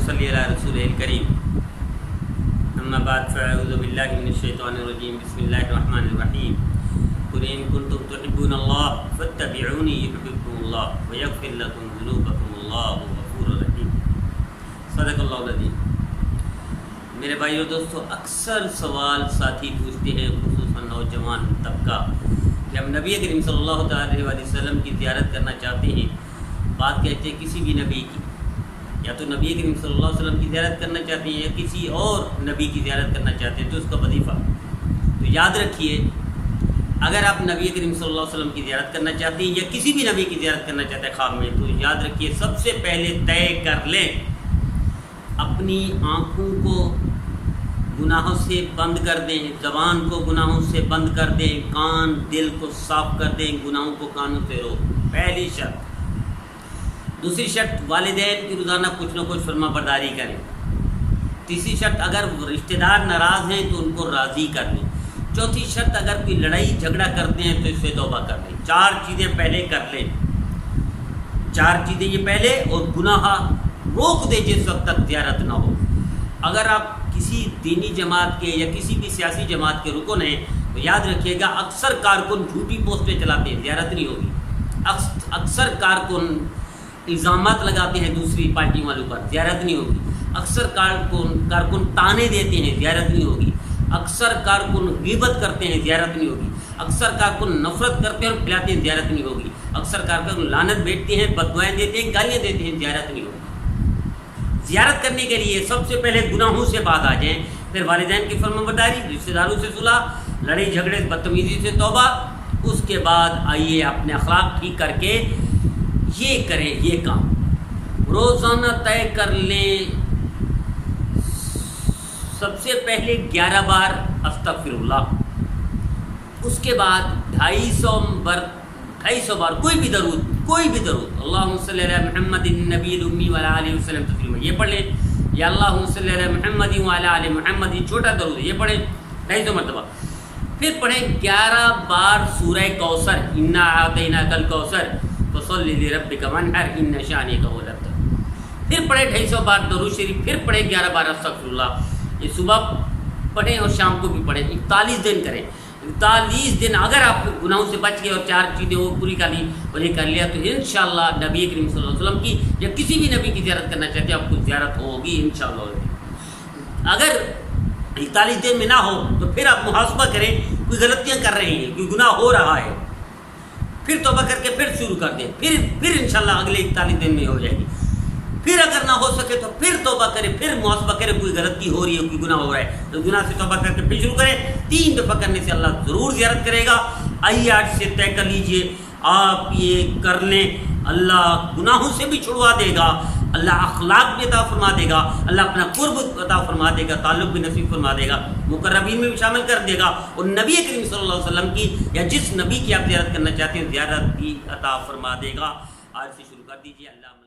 صلی علی رسول الکریم اما بعد فاعوذ باللہ من الشیطان الرجیم بسم اللہ الرحمن الرحیم قل ان کنتم تحبون اللہ فاتبعونی یحببکم اللہ ویغفر لکم ذنوبکم اللہ غفور رحیم۔ صدق اللہ العظیم۔ میرے بھائیو دوستو، اکثر سوال ساتھی پوچھتے ہیں، خصوصاً نوجوان طبقہ، کہ ہم نبی کریم صلی اللہ علیہ وسلم کی زیارت کرنا چاہتے ہیں۔ بات کہتے ہیں کسی بھی نبی کی، یا تو نبی کریم صلی اللہ علیہ وسلم کی زیارت کرنا چاہتے ہیں یا کسی اور نبی کی زیارت کرنا چاہتے ہیں، تو اس کا وظیفہ تو یاد رکھیے، اگر آپ نبی کریم صلی اللہ علیہ وسلم کی زیارت کرنا چاہتے ہیں یا کسی بھی نبی کی زیارت کرنا چاہتے ہیں خواب میں، تو یاد رکھیے سب سے پہلے طے کر لیں، اپنی آنکھوں کو گناہوں سے بند کر دیں، زبان کو گناہوں سے بند کر دیں، کان دل کو صاف کر دیں، گناہوں کو کانوں سے روک، پہلی شرط۔ دوسری شرط، والدین کی روزانہ کچھ نہ کچھ فرما برداری کریں۔ تیسری شرط، اگر رشتہ دار ناراض ہیں تو ان کو راضی کر لیں۔ چوتھی شرط، اگر کوئی لڑائی جھگڑا کرتے ہیں تو اس سے توبہ کر لیں۔ 4 چیزیں پہلے کر لیں، 4 چیزیں یہ پہلے، اور گناہ روک دیں جس وقت تک زیارت نہ ہو۔ اگر آپ کسی دینی جماعت کے یا کسی بھی سیاسی جماعت کے رکن ہیں تو یاد رکھیے گا، اکثر کارکن جھوٹی پوسٹیں چلاتے ہیں، زیارت نہیں ہوگی۔ اکثر کارکن الزامات لگاتے ہیں دوسری پارٹی والوں پر، زیارت نہیں ہوگی۔ اکثر کارکن تانے دیتے ہیں، زیارت نہیں ہوگی۔ اکثر کارکن غیبت کرتے ہیں، زیارت نہیں ہوگی۔ اکثر کارکن نفرت کرتے ہیں اور پھیلاتے ہیں، زیارت نہیں ہوگی۔ اکثر کارکن لعنت بھیجتے ہیں، بددعائیں دیتے ہیں، گالیاں دیتے ہیں، زیارت نہیں ہوگی۔ زیارت کرنے کے لیے سب سے پہلے گناہوں سے باز آ جائیں، پھر والدین کی فرمانبرداری، رشتہ داروں سے صلح، لڑائی جھگڑے بدتمیزی سے توبہ، اس کے بعد آئیے اپنے اخلاق ٹھیک کر کے یہ کریں، یہ کام روزانہ طے کر لیں۔ سب سے پہلے 11 بار استغفر اللہ، اس کے بعد 250 بار کوئی بھی درود، اللہم صلی علی محمد النبی الامی وعلی آلہ وسلم تسلیما، یہ پڑھ لیں، یا اللہم صلی علی محمد وعلی آلہ محمد، یہ چھوٹا درود ہے، یہ پڑھیں 250 مرتبہ۔ پھر پڑھیں 11 بار سورہ کوثر، انا اعطیناک الکوثر فصلی لربک وانحر ان شانئک هو الابتر۔ پھر پڑھیں 250 بار درود شریف، پھر پڑھیں 11 بار استغفر اللہ۔ یہ صبح پڑھیں اور شام کو بھی پڑھیں، 41 دن کریں۔ 41 دن اگر آپ گناہوں سے بچ گئے اور 4 چیزیں وہ پوری کر لی اور یہ کر لیا، تو انشاءاللہ نبی کریم صلی اللہ علیہ وسلم کی یا کسی بھی نبی کی زیارت کرنا چاہتے ہیں آپ کو زیارت ہوگی انشاءاللہ۔ اگر 41 دن میں نہ ہو تو پھر آپ محاسبہ کریں، کوئی غلطیاں کر رہے ہیں، کوئی گناہ ہو رہا ہے، پھر توبہ کر کے پھر شروع کر دیں، پھر انشاءاللہ اگلے 41 دن میں ہو جائے گی۔ پھر اگر نہ ہو سکے تو پھر توبہ کریں، پھر محاسبہ کریں، کوئی غلطی ہو رہی ہے، کوئی گناہ ہو رہا ہے تو گناہ سے توبہ کر کے پھر شروع کریں۔ 3 دفعہ کرنے سے اللہ ضرور زیارت کرے گا۔ آئیے آج سے طے کر لیجئے، آپ یہ کر لیں، اللہ گناہوں سے بھی چھڑوا دے گا، اللہ اخلاق بھی عطا فرما دے گا، اللہ اپنا قرب عطا فرما دے گا، تعلق بھی نصیب فرما دے گا، مقربین میں بھی شامل کر دے گا، اور نبی کریم صلی اللہ علیہ وسلم کی یا جس نبی کی آپ زیارت کرنا چاہتے ہیں زیارت بھی عطا فرما دے گا۔ آج سے شروع کر دیجئے۔ اللہ